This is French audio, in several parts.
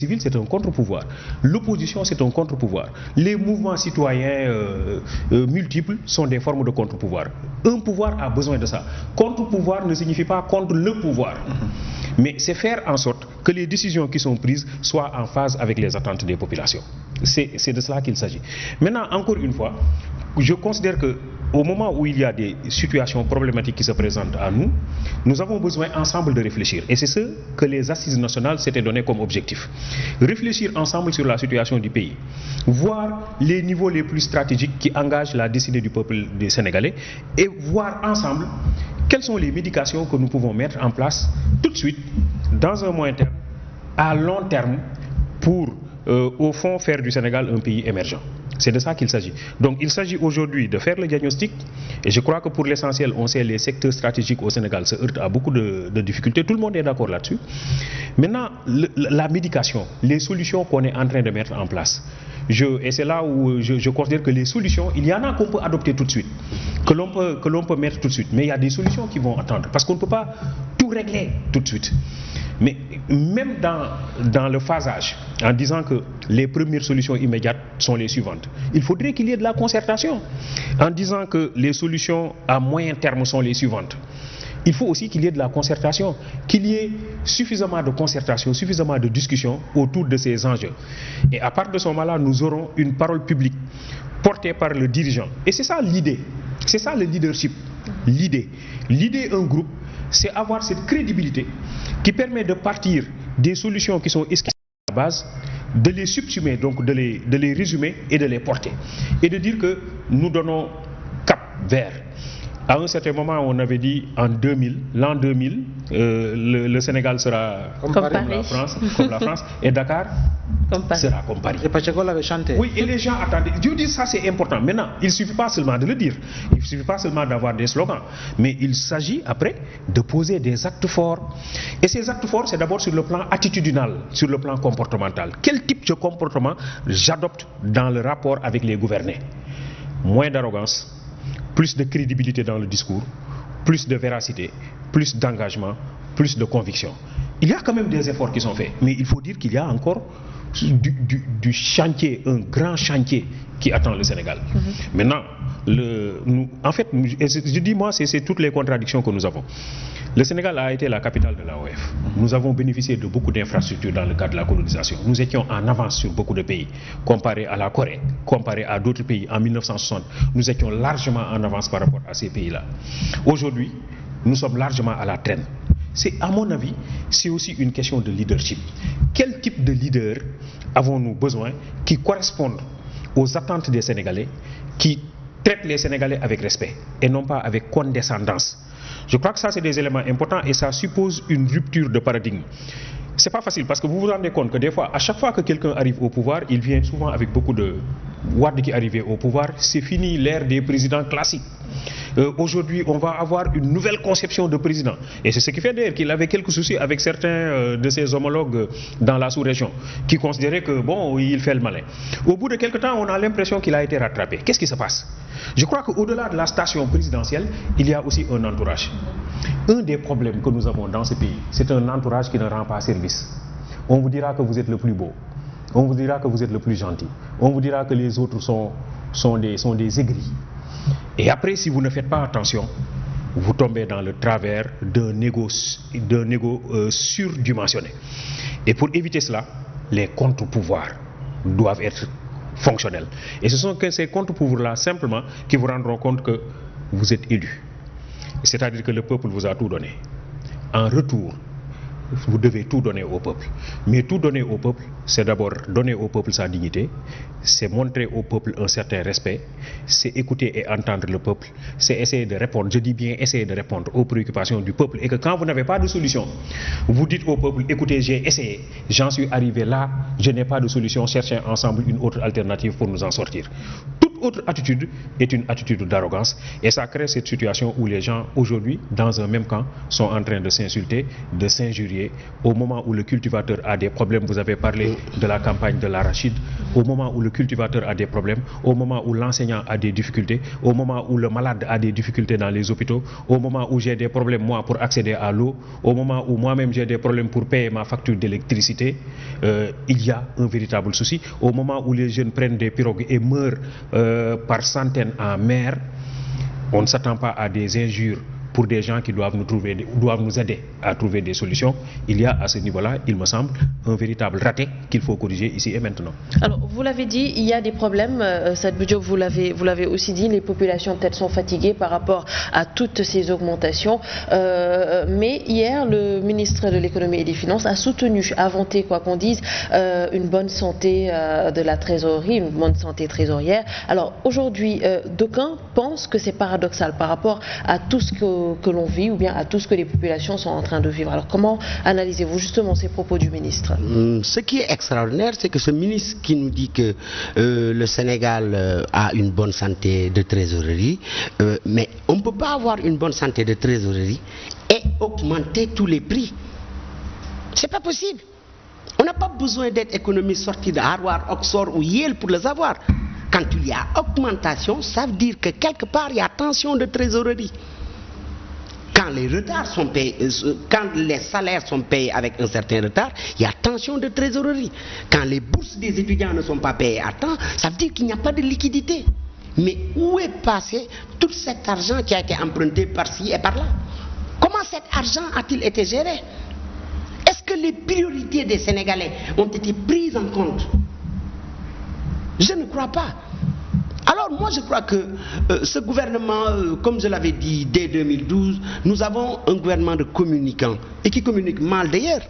civil, c'est un contre-pouvoir. L'opposition, c'est un contre-pouvoir. Les mouvements citoyens multiples sont des formes de contre-pouvoir. Un pouvoir a besoin de ça. Contre-pouvoir ne signifie pas contre le pouvoir. Mais c'est faire en sorte que les décisions qui sont prises soient en phase avec les attentes des populations. C'est de cela qu'il s'agit. Maintenant, encore une fois, je considère que au moment où il y a des situations problématiques qui se présentent à nous, nous avons besoin ensemble de réfléchir. Et c'est ce que les assises nationales s'étaient donné comme objectif. Réfléchir ensemble sur la situation du pays, voir les niveaux les plus stratégiques qui engagent la destinée du peuple des Sénégalais et voir ensemble quelles sont les médications que nous pouvons mettre en place tout de suite, dans un moyen terme, à long terme, pour au fond faire du Sénégal un pays émergent. C'est de ça qu'il s'agit. Donc il s'agit aujourd'hui de faire le diagnostic, et je crois que pour l'essentiel, on sait les secteurs stratégiques au Sénégal se heurtent à beaucoup de difficultés, tout le monde est d'accord là-dessus. Maintenant, la médication, les solutions qu'on est en train de mettre en place, et c'est là où je considère que les solutions, il y en a qu'on peut adopter tout de suite, que l'on peut mettre tout de suite, mais il y a des solutions qui vont attendre, parce qu'on ne peut pas tout régler tout de suite. Mais même dans le phasage, en disant que les premières solutions immédiates sont les suivantes, il faudrait qu'il y ait de la concertation. En disant que les solutions à moyen terme sont les suivantes, il faut aussi qu'il y ait de la concertation, qu'il y ait suffisamment de concertation, suffisamment de discussion autour de ces enjeux. Et à partir de ce moment-là, nous aurons une parole publique portée par le dirigeant. Et c'est ça l'idée, c'est ça le leadership. L'idée un groupe, c'est avoir cette crédibilité qui permet de partir des solutions qui sont esquissées à la base, de les subsumer, donc de les résumer et de les porter. Et de dire que nous donnons cap vers. À un certain moment, on avait dit l'an 2000, le Sénégal sera comme la France, et Dakar sera comme Paris. Et Pacheco l'avait chanté. Oui, et les gens attendaient. Je dis ça, c'est important. Maintenant, il ne suffit pas seulement de le dire, il ne suffit pas seulement d'avoir des slogans, mais il s'agit après de poser des actes forts. Et ces actes forts, c'est d'abord sur le plan attitudinal, sur le plan comportemental. Quel type de comportement j'adopte dans le rapport avec les gouvernés? Moins d'arrogance, plus de crédibilité dans le discours, plus de véracité, plus d'engagement, plus de conviction. Il y a quand même des efforts qui sont faits, mais il faut dire qu'il y a encore du chantier, un grand chantier qui attend le Sénégal. Maintenant, en fait, je dis moi, c'est toutes les contradictions que nous avons. Le Sénégal a été la capitale de l'AOF. Nous avons bénéficié de beaucoup d'infrastructures dans le cadre de la colonisation. Nous étions en avance sur beaucoup de pays, comparé à la Corée, comparé à d'autres pays. En 1960, nous étions largement en avance par rapport à ces pays-là. Aujourd'hui, nous sommes largement à la traîne. À mon avis, c'est aussi une question de leadership. Quel type de leader avons-nous besoin qui correspondent aux attentes des Sénégalais, qui traitent les Sénégalais avec respect et non pas avec condescendance? Je crois que ça, c'est des éléments importants et ça suppose une rupture de paradigme. C'est pas facile parce que vous vous rendez compte que des fois, à chaque fois que quelqu'un arrive au pouvoir, il vient souvent avec beaucoup de Wade qui arrivait au pouvoir. C'est fini l'ère des présidents classiques. Aujourd'hui, on va avoir une nouvelle conception de président. Et c'est ce qui fait d'ailleurs qu'il avait quelques soucis avec certains de ses homologues dans la sous-région, qui considéraient que, bon, il fait le malin. Au bout de quelques temps, on a l'impression qu'il a été rattrapé. Qu'est-ce qui se passe? Je crois qu'au-delà de la station présidentielle, il y a aussi un entourage. Un des problèmes que nous avons dans ce pays, c'est un entourage qui ne rend pas service. On vous dira que vous êtes le plus beau. On vous dira que vous êtes le plus gentil. On vous dira que les autres sont des aigris. Et après, si vous ne faites pas attention, vous tombez dans le travers d'un égo surdimensionné. Et pour éviter cela, les contre-pouvoirs doivent être fonctionnels. Et ce sont que ces contre-pouvoirs-là, simplement, qui vous rendront compte que vous êtes élu. C'est-à-dire que le peuple vous a tout donné. En retour, vous devez tout donner au peuple. Mais tout donner au peuple, c'est d'abord donner au peuple sa dignité, c'est montrer au peuple un certain respect, c'est écouter et entendre le peuple, c'est essayer de répondre, je dis bien essayer de répondre aux préoccupations du peuple. Et que quand vous n'avez pas de solution, vous dites au peuple, écoutez, j'ai essayé, j'en suis arrivé là, je n'ai pas de solution, cherchez ensemble une autre alternative pour nous en sortir. Toute autre attitude est une attitude d'arrogance et ça crée cette situation où les gens aujourd'hui dans un même camp sont en train de s'insulter, de s'injurier. Au moment où le cultivateur a des problèmes, vous avez parlé de la campagne de l'arachide, au moment où le cultivateur a des problèmes, au moment où l'enseignant a des difficultés, au moment où le malade a des difficultés dans les hôpitaux, au moment où j'ai des problèmes moi pour accéder à l'eau, au moment où moi-même j'ai des problèmes pour payer ma facture d'électricité, il y a un véritable souci. Au moment où les jeunes prennent des pirogues et meurent par centaines en mer, on ne s'attend pas à des injures pour des gens qui doivent nous aider à trouver des solutions. Il y a à ce niveau-là, il me semble, un véritable raté qu'il faut corriger ici et maintenant. Alors, vous l'avez dit, il y a des problèmes. Sadibou Diop, vous l'avez aussi dit, les populations peut-être sont fatiguées par rapport à toutes ces augmentations. Mais hier, le ministre de l'économie et des finances a soutenu, a vanté, quoi qu'on dise, une bonne santé de la trésorerie, une bonne santé trésorière. Alors, aujourd'hui, d'aucuns pensent que c'est paradoxal par rapport à tout ce que l'on vit ou bien à tout ce que les populations sont en train de vivre. Alors comment analysez-vous justement ces propos du ministre? Ce qui est extraordinaire, c'est que ce ministre qui nous dit que le Sénégal a une bonne santé de trésorerie, mais on ne peut pas avoir une bonne santé de trésorerie et augmenter tous les prix. C'est pas possible. On n'a pas besoin d'être économiste sorti de Harvard, Oxford ou Yale pour le savoir. Quand il y a augmentation, ça veut dire que quelque part il y a tension de trésorerie. Quand les retards sont payés, quand les salaires sont payés avec un certain retard, il y a tension de trésorerie. Quand les bourses des étudiants ne sont pas payées à temps, ça veut dire qu'il n'y a pas de liquidité. Mais où est passé tout cet argent qui a été emprunté par-ci et par-là? Comment cet argent a-t-il été géré? Est-ce que les priorités des Sénégalais ont été prises en compte? Je ne crois pas. Alors moi je crois que ce gouvernement, comme je l'avais dit dès 2012, nous avons un gouvernement de communicants et qui communique mal d'ailleurs.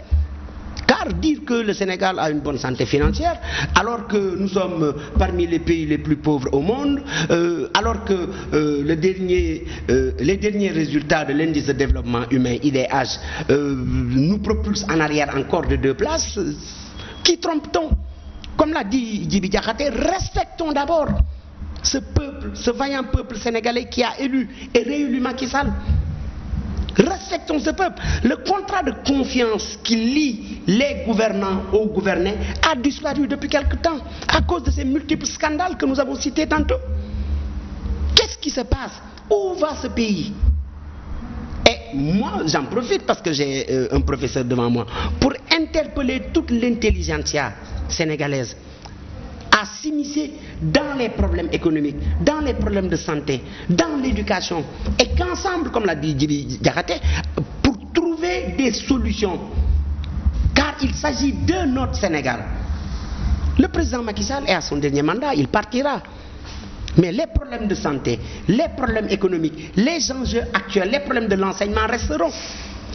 Car dire que le Sénégal a une bonne santé financière, alors que nous sommes parmi les pays les plus pauvres au monde, alors que les derniers résultats de l'indice de développement humain, IDH, nous propulsent en arrière encore de 2 places, qui trompe-t-on? Comme l'a dit Djibi Diakhaté, respectons d'abord ce peuple, ce vaillant peuple sénégalais qui a élu et réélu Macky Sall. Respectons ce peuple. Le contrat de confiance qui lie les gouvernants aux gouvernés a disparu depuis quelque temps à cause de ces multiples scandales que nous avons cités tantôt. Qu'est-ce qui se passe? Où va ce pays? Et moi, j'en profite parce que j'ai un professeur devant moi pour interpeller toute l'intelligentsia sénégalaise à s'immiscer dans les problèmes économiques, dans les problèmes de santé, dans l'éducation, et qu'ensemble, comme l'a dit Djibi Diakhaté, pour trouver des solutions, car il s'agit de notre Sénégal. Le président Macky Sall est à son dernier mandat, il partira. Mais les problèmes de santé, les problèmes économiques, les enjeux actuels, les problèmes de l'enseignement resteront.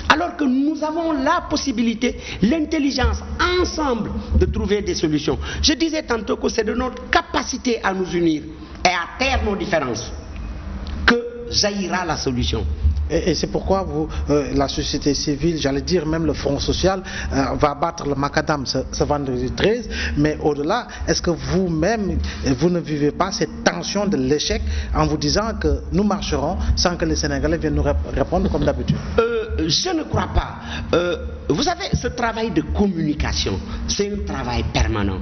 Alors que nous avons la possibilité, l'intelligence, ensemble, de trouver des solutions. Je disais tantôt que c'est de notre capacité à nous unir et à taire nos différences que jaillira la solution. Et c'est pourquoi la société civile, j'allais dire même le Front social, va battre le macadam ce vendredi 13. Mais au-delà, est-ce que vous-même, vous ne vivez pas cette tension de l'échec en vous disant que nous marcherons sans que les Sénégalais viennent nous répondre comme d'habitude? Je ne crois pas. Vous savez, ce travail de communication, c'est un travail permanent.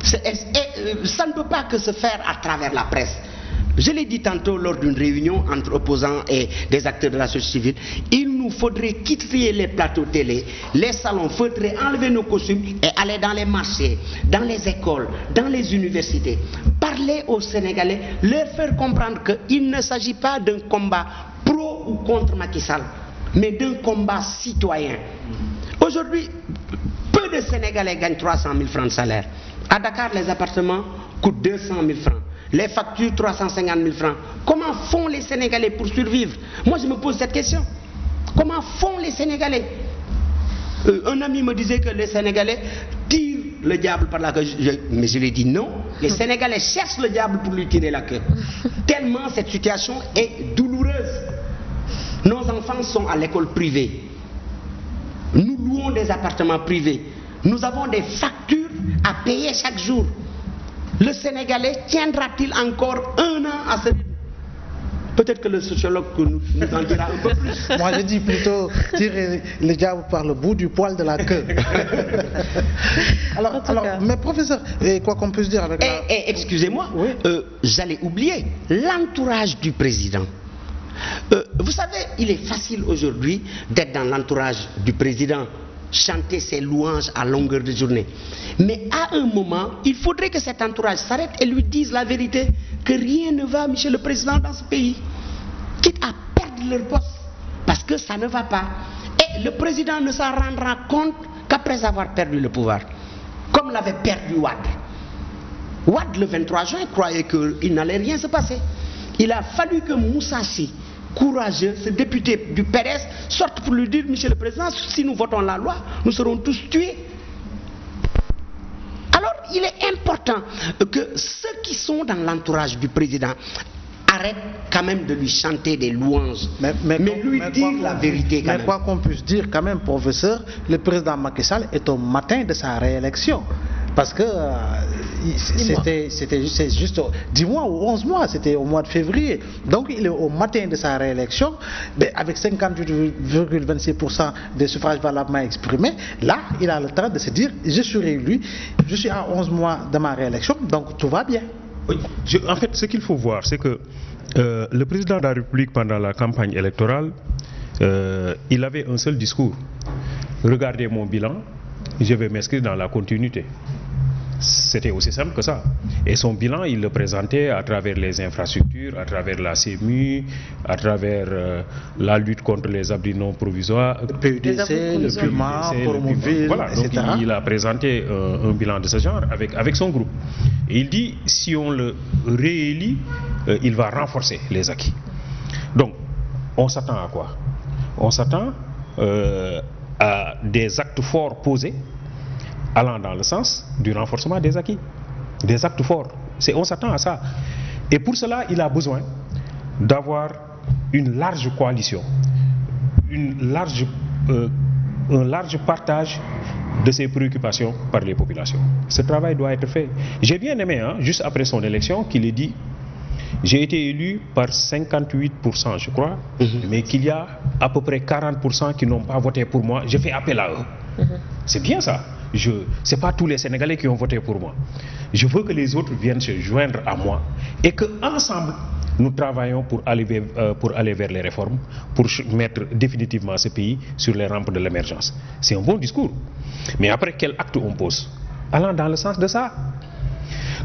Ça ne peut pas que se faire à travers la presse. Je l'ai dit tantôt lors d'une réunion entre opposants et des acteurs de la société civile, il nous faudrait quitter les plateaux télé, les salons feutrés, enlever nos costumes et aller dans les marchés, dans les écoles, dans les universités, parler aux Sénégalais, leur faire comprendre qu'il ne s'agit pas d'un combat pro ou contre Macky Sall, mais d'un combat citoyen. Aujourd'hui, peu de Sénégalais gagnent 300 000 francs de salaire. À Dakar, les appartements coûtent 200 000 francs. Les factures, 350 000 francs. Comment font les Sénégalais pour survivre? Moi, je me pose cette question. Comment font les Sénégalais? Un ami me disait que les Sénégalais tirent le diable par la queue. Mais je lui ai dit non. Les Sénégalais cherchent le diable pour lui tirer la queue. Tellement cette situation est douloureuse. Nos enfants sont à l'école privée. Nous louons des appartements privés. Nous avons des factures à payer chaque jour. Le Sénégalais tiendra-t-il encore 1 an à ce rythme? Peut-être que le sociologue nous en dira un peu plus. Moi, je dis plutôt tirer le diable par le bout du poil de la queue. alors, mais professeur, quoi qu'on puisse dire avec excusez-moi, oui. J'allais oublier l'entourage du président. Vous savez, il est facile aujourd'hui d'être dans l'entourage du président, chanter ses louanges à longueur de journée. Mais à un moment, il faudrait que cet entourage s'arrête et lui dise la vérité, que rien ne va, monsieur le président, dans ce pays. Quitte à perdre leur poste, parce que ça ne va pas. Et le président ne s'en rendra compte qu'après avoir perdu le pouvoir, comme l'avait perdu Wade. Wade, le 23 juin, croyait qu'il n'allait rien se passer. Il a fallu que Moussa Sy, courageux, ce député du PDS, sorte pour lui dire, monsieur le président, si nous votons la loi, nous serons tous tués. Alors, il est important que ceux qui sont dans l'entourage du président arrêtent quand même de lui chanter des louanges, mais lui dire la vérité quand même. Mais quoi qu'on puisse dire quand même, professeur, le président Macky Sall est au matin de sa réélection. Parce que c'était juste 10 mois ou 11 mois, c'était au mois de février. Donc il est au matin de sa réélection, mais avec 58,26% des suffrages valablement exprimés. Là, il a le temps de se dire, je suis réélu, je suis à 11 mois de ma réélection, donc tout va bien. Oui. En fait, ce qu'il faut voir, c'est que le président de la République, pendant la campagne électorale, il avait un seul discours. Regardez mon bilan, je vais m'inscrire dans la continuité. C'était aussi simple que ça. Et son bilan, il le présentait à travers les infrastructures, à travers la CMU, à travers la lutte contre les abris non provisoires. Le PUDC, le PUMA, Promoville, voilà, donc etc. il a présenté un bilan de ce genre avec son groupe. Et il dit, si on le réélit, il va renforcer les acquis. Donc, on s'attend à quoi? On s'attend à des actes forts posés, allant dans le sens du renforcement des acquis, des actes forts. On s'attend à ça. Et pour cela, il a besoin d'avoir une large coalition, un large partage de ses préoccupations par les populations. Ce travail doit être fait. J'ai bien aimé, juste après son élection, qu'il ait dit, j'ai été élu par 58%, je crois, mais qu'il y a à peu près 40% qui n'ont pas voté pour moi. Je fais appel à eux. C'est bien ça. Ce n'est pas tous les Sénégalais qui ont voté pour moi. Je veux que les autres viennent se joindre à moi et qu'ensemble, nous travaillons pour aller vers les réformes, pour mettre définitivement ce pays sur les rampes de l'émergence. C'est un bon discours. Mais après, quel acte on pose? Allant dans le sens de ça.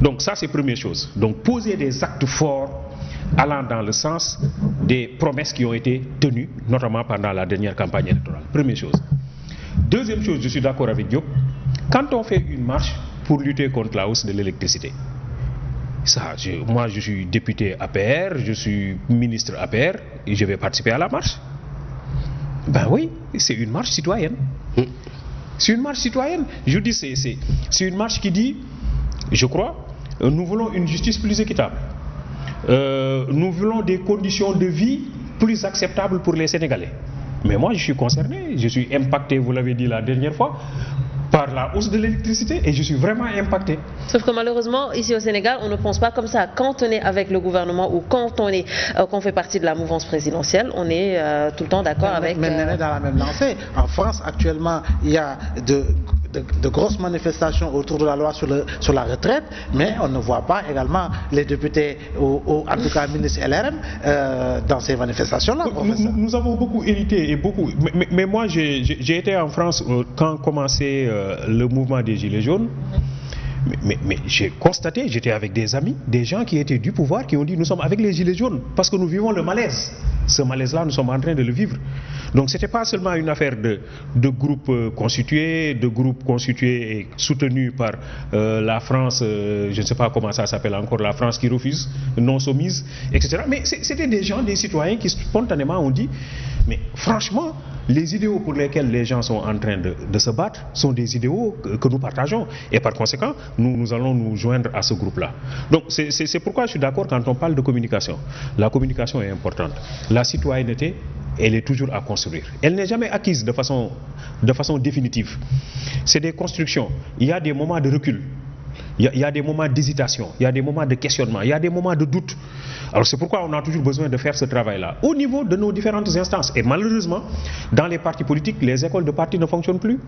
Donc ça, c'est la première chose. Donc poser des actes forts allant dans le sens des promesses qui ont été tenues, notamment pendant la dernière campagne électorale. Première chose. Deuxième chose, je suis d'accord avec Diop, quand on fait une marche pour lutter contre la hausse de l'électricité, moi je suis député APR, je suis ministre APR et je vais participer à la marche. Ben oui, c'est une marche citoyenne. C'est une marche citoyenne. Je dis, c'est une marche qui dit, je crois, nous voulons une justice plus équitable. Nous voulons des conditions de vie plus acceptables pour les Sénégalais. Mais moi, je suis concerné, je suis impacté, vous l'avez dit la dernière fois, par la hausse de l'électricité et je suis vraiment impacté. Sauf que malheureusement, ici au Sénégal, on ne pense pas comme ça. Quand on est avec le gouvernement ou quand on fait partie de la mouvance présidentielle, on est tout le temps d'accord avec... Mais on est dans la même lancée. En France, actuellement, il y a de grosses manifestations autour de la loi sur la retraite, mais on ne voit pas également les députés, ou en tout cas ministres LRM, dans ces manifestations-là. Nous avons beaucoup hérité, et beaucoup. Mais moi, j'ai été en France quand commençait le mouvement des Gilets jaunes. Mais j'ai constaté, j'étais avec des amis, des gens qui étaient du pouvoir, qui ont dit nous sommes avec les Gilets jaunes parce que nous vivons le malaise. Ce malaise-là, nous sommes en train de le vivre. Donc ce n'était pas seulement une affaire de groupes constitués, et soutenus par la France, je ne sais pas comment ça s'appelle encore, la France qui refuse, non soumise, etc. Mais c'était des gens, des citoyens qui spontanément ont dit, mais franchement, les idéaux pour lesquels les gens sont en train de se battre sont des idéaux que nous partageons. Et par conséquent, nous allons nous joindre à ce groupe-là. Donc c'est pourquoi je suis d'accord quand on parle de communication. La communication est importante. La citoyenneté, elle est toujours à construire. Elle n'est jamais acquise de façon définitive. C'est des constructions. Il y a des moments de recul. Il y a des moments d'hésitation, il y a des moments de questionnement, il y a des moments de doute. Alors c'est pourquoi on a toujours besoin de faire ce travail-là au niveau de nos différentes instances. Et malheureusement, dans les partis politiques, les écoles de partis ne fonctionnent plus.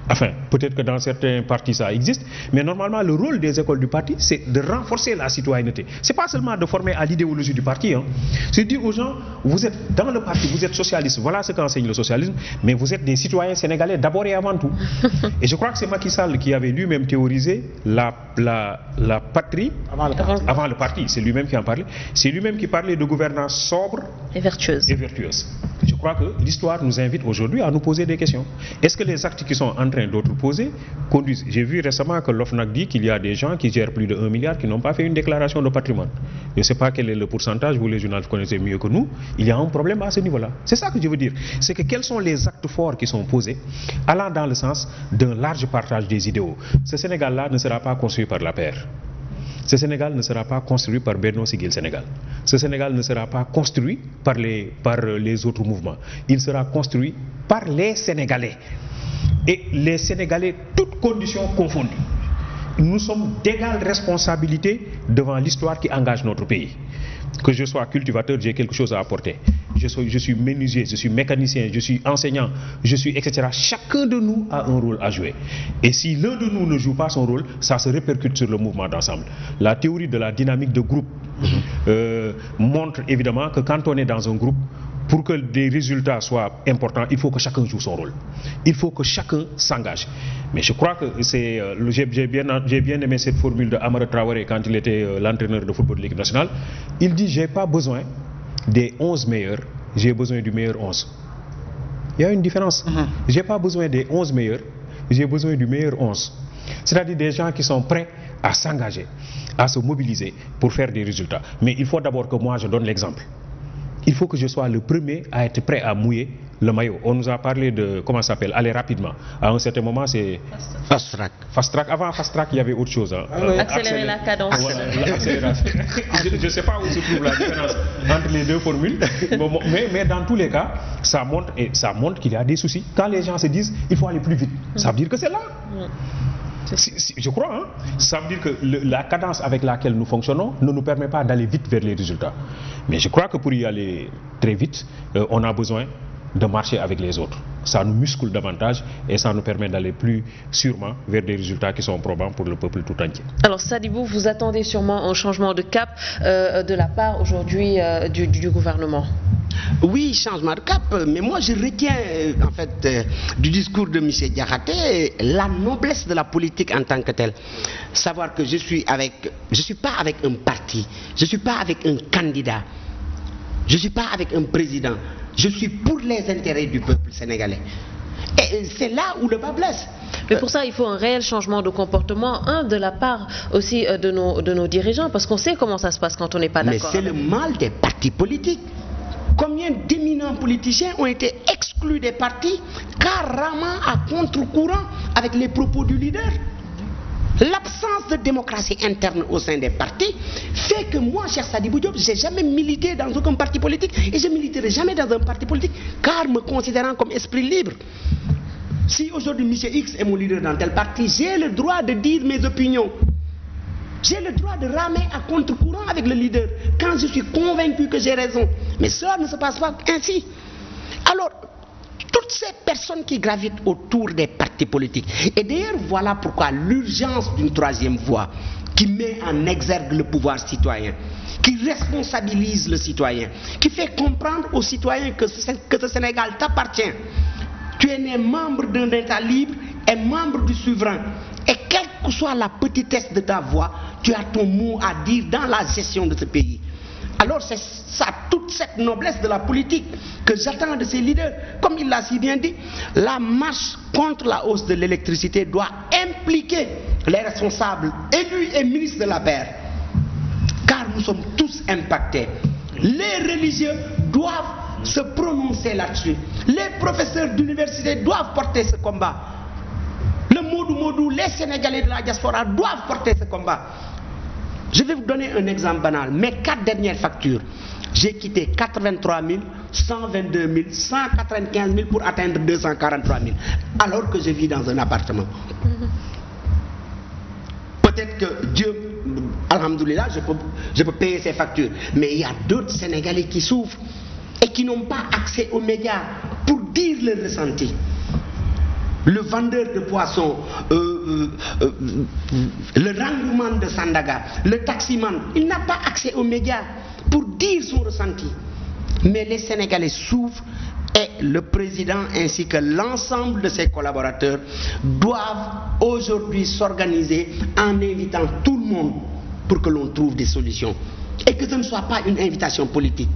Enfin, peut-être que dans certains partis ça existe, mais normalement le rôle des écoles du parti, c'est de renforcer la citoyenneté. C'est pas seulement de former à l'idéologie du parti, hein. C'est dire aux gens, vous êtes dans le parti, vous êtes socialiste, voilà ce qu'enseigne le socialisme, mais vous êtes des citoyens sénégalais d'abord et avant tout. Et je crois que c'est Macky Sall qui avait lui-même théorisé la patrie avant le parti. C'est lui-même qui en parlait. C'est lui-même qui parlait de gouvernance sobre et vertueuse. Je crois que l'histoire nous invite aujourd'hui à nous poser des questions. Est-ce que les actes qui sont en train d'autres poser conduisent? J'ai vu récemment que l'OFNAC dit qu'il y a des gens qui gèrent plus de 1 milliard qui n'ont pas fait une déclaration de patrimoine. Je ne sais pas quel est le pourcentage, vous les journalistes connaissez mieux que nous. Il y a un problème à ce niveau-là. C'est ça que je veux dire. C'est que quels sont les actes forts qui sont posés allant dans le sens d'un large partage des idéaux. Ce Sénégal-là ne sera pas construit par la paire. Ce Sénégal ne sera pas construit par Benno Siggil Sénégal. Ce Sénégal ne sera pas construit par les autres mouvements. Il sera construit par les Sénégalais. Et les Sénégalais, toutes conditions confondues. Nous sommes d'égale responsabilité devant l'histoire qui engage notre pays. Que je sois cultivateur, j'ai quelque chose à apporter. Je suis menuisier, je suis mécanicien, je suis enseignant, je suis etc. Chacun de nous a un rôle à jouer. Et si l'un de nous ne joue pas son rôle, ça se répercute sur le mouvement d'ensemble. La théorie de la dynamique de groupe montre évidemment que quand on est dans un groupe, pour que des résultats soient importants, il faut que chacun joue son rôle. Il faut que chacun s'engage. Mais je crois que j'ai bien aimé cette formule de Amara Traoré quand il était l'entraîneur de football de l'équipe nationale. Il dit, j'ai pas besoin des 11 meilleurs, j'ai besoin du meilleur 11. Il y a une différence. J'ai pas besoin des 11 meilleurs, j'ai besoin du meilleur 11. C'est-à-dire des gens qui sont prêts à s'engager, à se mobiliser pour faire des résultats. Mais il faut d'abord que moi je donne l'exemple. Il faut que je sois le premier à être prêt à mouiller le maillot. On nous a parlé de, comment ça s'appelle, aller rapidement. À un certain moment, c'est... Fast track. Fast track. Avant fast track, il y avait autre chose. Hein. Accélérer la cadence. Je ne sais pas où se trouve la différence entre les deux formules. Mais dans tous les cas, ça montre qu'il y a des soucis. Quand les gens se disent, il faut aller plus vite, ça veut dire que c'est là. Je crois, hein. Ça veut dire que la cadence avec laquelle nous fonctionnons ne nous permet pas d'aller vite vers les résultats. Mais je crois que pour y aller très vite, on a besoin de marcher avec les autres. Ça nous muscle davantage et ça nous permet d'aller plus sûrement vers des résultats qui sont probants pour le peuple tout entier. Alors Sadibou, vous attendez sûrement un changement de cap de la part aujourd'hui du gouvernement. Oui, changement de cap, mais moi je retiens en fait du discours de M. Diakhaté la noblesse de la politique en tant que telle. Savoir que je suis pas avec un parti, je ne suis pas avec un candidat, je ne suis pas avec un président, je suis pour les intérêts du peuple sénégalais. Et c'est là où le bas blesse. Mais pour ça, il faut un réel changement de comportement, de la part aussi de nos dirigeants, parce qu'on sait comment ça se passe quand on n'est pas d'accord. Mais c'est le mal des partis politiques. Combien d'éminents politiciens ont été exclus des partis carrément à contre-courant avec les propos du leader? L'absence de démocratie interne au sein des partis fait que moi, cher Sadibou Diop, je n'ai jamais milité dans aucun parti politique et je ne militerai jamais dans un parti politique car me considérant comme esprit libre. Si aujourd'hui M. X est mon leader dans tel parti, j'ai le droit de dire mes opinions. J'ai le droit de ramer à contre-courant avec le leader quand je suis convaincu que j'ai raison. Mais cela ne se passe pas ainsi. Alors, toutes ces personnes qui gravitent autour des partis politiques, et d'ailleurs voilà pourquoi l'urgence d'une troisième voie qui met en exergue le pouvoir citoyen, qui responsabilise le citoyen, qui fait comprendre aux citoyens que ce Sénégal t'appartient. Tu es né membre d'un État libre et membre du souverain. Et quelle que soit la petitesse de ta voix, tu as ton mot à dire dans la gestion de ce pays. Alors c'est ça, toute cette noblesse de la politique que j'attends de ces leaders. Comme il l'a si bien dit, la marche contre la hausse de l'électricité doit impliquer les responsables élus et ministres de la paix. Car nous sommes tous impactés. Les religieux doivent se prononcer là-dessus. Les professeurs d'université doivent porter ce combat. Le Modou, les Sénégalais de la diaspora doivent porter ce combat. Je vais vous donner un exemple banal. Mes 4 dernières factures, j'ai quitté 83 000, 122 000, 195 000 pour atteindre 243 000, alors que je vis dans un appartement. peut-être que Dieu, alhamdoulilah, je peux payer ses factures. Mais il y a d'autres Sénégalais qui souffrent et qui n'ont pas accès aux médias pour dire leur ressenti. Le vendeur de poissons, le rangouman de Sandaga, le taximan, il n'a pas accès aux médias pour dire son ressenti. Mais les Sénégalais souffrent et le président ainsi que l'ensemble de ses collaborateurs doivent aujourd'hui s'organiser en invitant tout le monde pour que l'on trouve des solutions et que ce ne soit pas une invitation politique.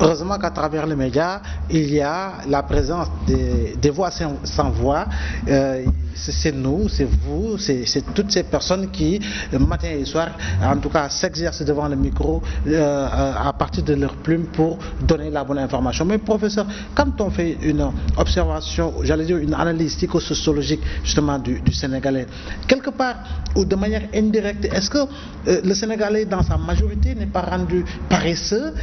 Heureusement qu'à travers les médias, il y a la présence des voix sans voix. C'est nous, c'est vous, c'est toutes ces personnes qui, matin et soir, en tout cas, s'exercent devant le micro à partir de leur plume pour donner la bonne information. Mais professeur, quand on fait une observation, j'allais dire une analyse psychosociologique justement du Sénégalais, quelque part ou de manière indirecte, est-ce que le Sénégalais dans sa majorité n'est pas rendu paresseux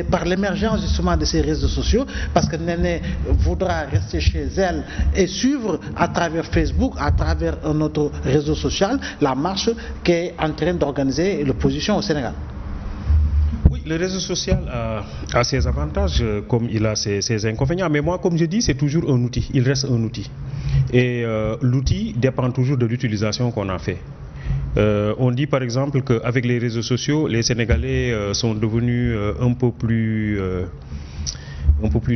par l'émergence justement de ces réseaux sociaux, parce que Néné voudra rester chez elle et suivre à travers Facebook, à travers un autre réseau social, la marche qu'est en train d'organiser l'opposition au Sénégal? Oui, le réseau social a ses avantages comme il a ses inconvénients, mais moi, comme je dis, c'est toujours un outil, il reste un outil. Et l'outil dépend toujours de l'utilisation qu'on a fait. On dit par exemple qu'avec les réseaux sociaux, les Sénégalais sont devenus un peu plus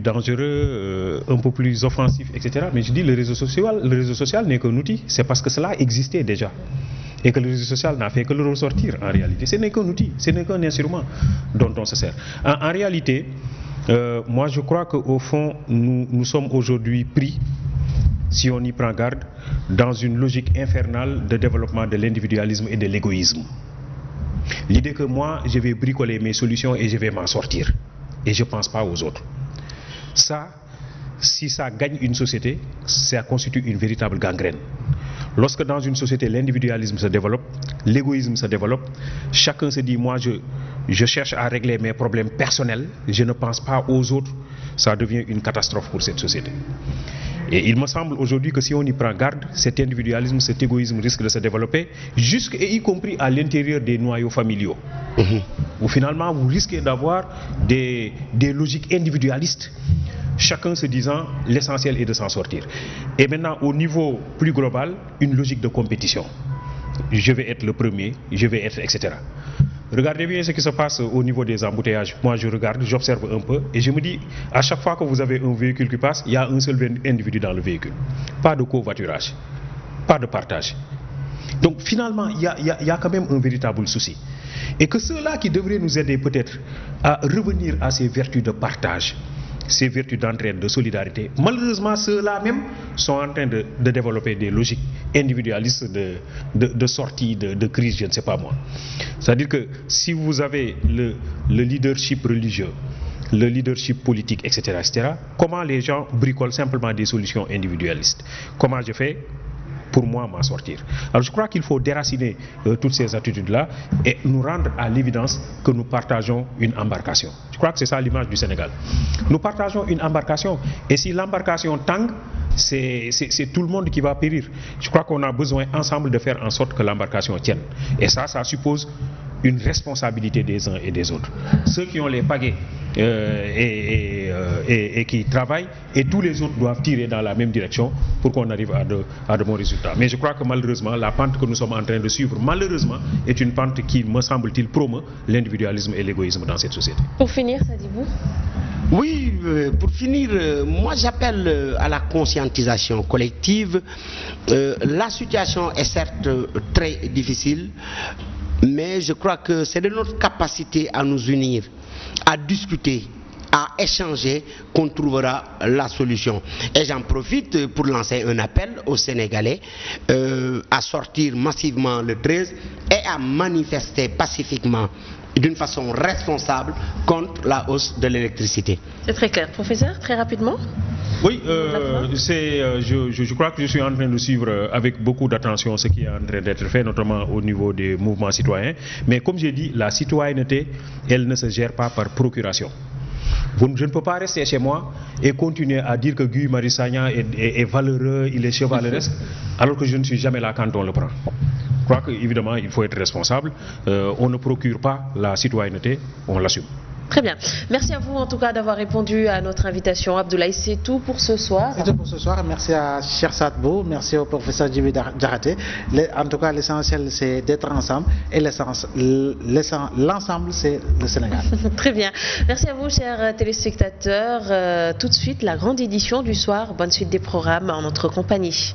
dangereux, un peu plus offensifs, etc. Mais je dis le réseau social n'est qu'un outil. C'est parce que cela existait déjà. Et que le réseau social n'a fait que le ressortir en réalité. Ce n'est qu'un outil, ce n'est qu'un instrument dont on se sert. En réalité, moi je crois qu'au fond, nous sommes aujourd'hui pris, si on y prend garde, dans une logique infernale de développement de l'individualisme et de l'égoïsme. L'idée que moi, je vais bricoler mes solutions et je vais m'en sortir. Et je ne pense pas aux autres. Ça, si ça gagne une société, ça constitue une véritable gangrène. Lorsque dans une société, l'individualisme se développe, l'égoïsme se développe, chacun se dit, moi je cherche à régler mes problèmes personnels, je ne pense pas aux autres, ça devient une catastrophe pour cette société. Et il me semble aujourd'hui que si on y prend garde, cet individualisme, cet égoïsme risque de se développer, y compris à l'intérieur des noyaux familiaux. Où finalement vous risquez d'avoir des logiques individualistes, chacun se disant l'essentiel est de s'en sortir. Et maintenant au niveau plus global, une logique de compétition. Je vais être le premier, je vais être, etc. Regardez bien ce qui se passe au niveau des embouteillages. Moi je regarde, j'observe un peu et je me dis, à chaque fois que vous avez un véhicule qui passe, il y a un seul individu dans le véhicule. Pas de covoiturage, pas de partage. Donc finalement, il y a quand même un véritable souci. Et que ceux-là qui devraient nous aider peut-être à revenir à ces vertus de partage, ces vertus d'entraide, de solidarité, malheureusement ceux-là même sont en train de développer des logiques individualistes de sortie de crise, je ne sais pas moi. C'est-à-dire que si vous avez le leadership religieux, le leadership politique, etc., comment les gens bricolent simplement des solutions individualistes? Comment je fais pour moi m'en sortir? Alors je crois qu'il faut déraciner toutes ces attitudes-là et nous rendre à l'évidence que nous partageons une embarcation. Je crois que c'est ça l'image du Sénégal. Nous partageons une embarcation et si l'embarcation tangue, c'est tout le monde qui va périr. Je crois qu'on a besoin ensemble de faire en sorte que l'embarcation tienne. Et ça suppose une responsabilité des uns et des autres. Ceux qui ont les pagaies et qui travaillent, et tous les autres doivent tirer dans la même direction pour qu'on arrive à de bons résultats. Mais je crois que malheureusement, la pente que nous sommes en train de suivre, malheureusement, est une pente qui, me semble-t-il, promeut l'individualisme et l'égoïsme dans cette société. Pour finir, Sadibou? Oui, pour finir, moi j'appelle à la conscientisation collective. La situation est certes très difficile, mais je crois que c'est de notre capacité à nous unir, à discuter, à échanger qu'on trouvera la solution. Et j'en profite pour lancer un appel aux Sénégalais à sortir massivement le 13 et à manifester pacifiquement d'une façon responsable contre la hausse de l'électricité. C'est très clair. Professeur, très rapidement? Oui, je crois que je suis en train de suivre avec beaucoup d'attention ce qui est en train d'être fait, notamment au niveau des mouvements citoyens. Mais comme j'ai dit, la citoyenneté, elle ne se gère pas par procuration. Je ne peux pas rester chez moi et continuer à dire que Guy Marius Sagna est valeureux, il est chevaleresque, alors que je ne suis jamais là quand on le prend. crois qu'évidemment, il faut être responsable. On ne procure pas la citoyenneté, on l'assume. Très bien. Merci à vous en tout cas d'avoir répondu à notre invitation. Abdoulaye, c'est tout pour ce soir. C'est tout pour ce soir. Merci à Cheikh Sadbou, merci au professeur Djibi Diakhaté. En tout cas, l'essentiel, c'est d'être ensemble et l'ensemble, c'est le Sénégal. Très bien. Merci à vous, chers téléspectateurs. Tout de suite, la grande édition du soir. Bonne suite des programmes en notre compagnie.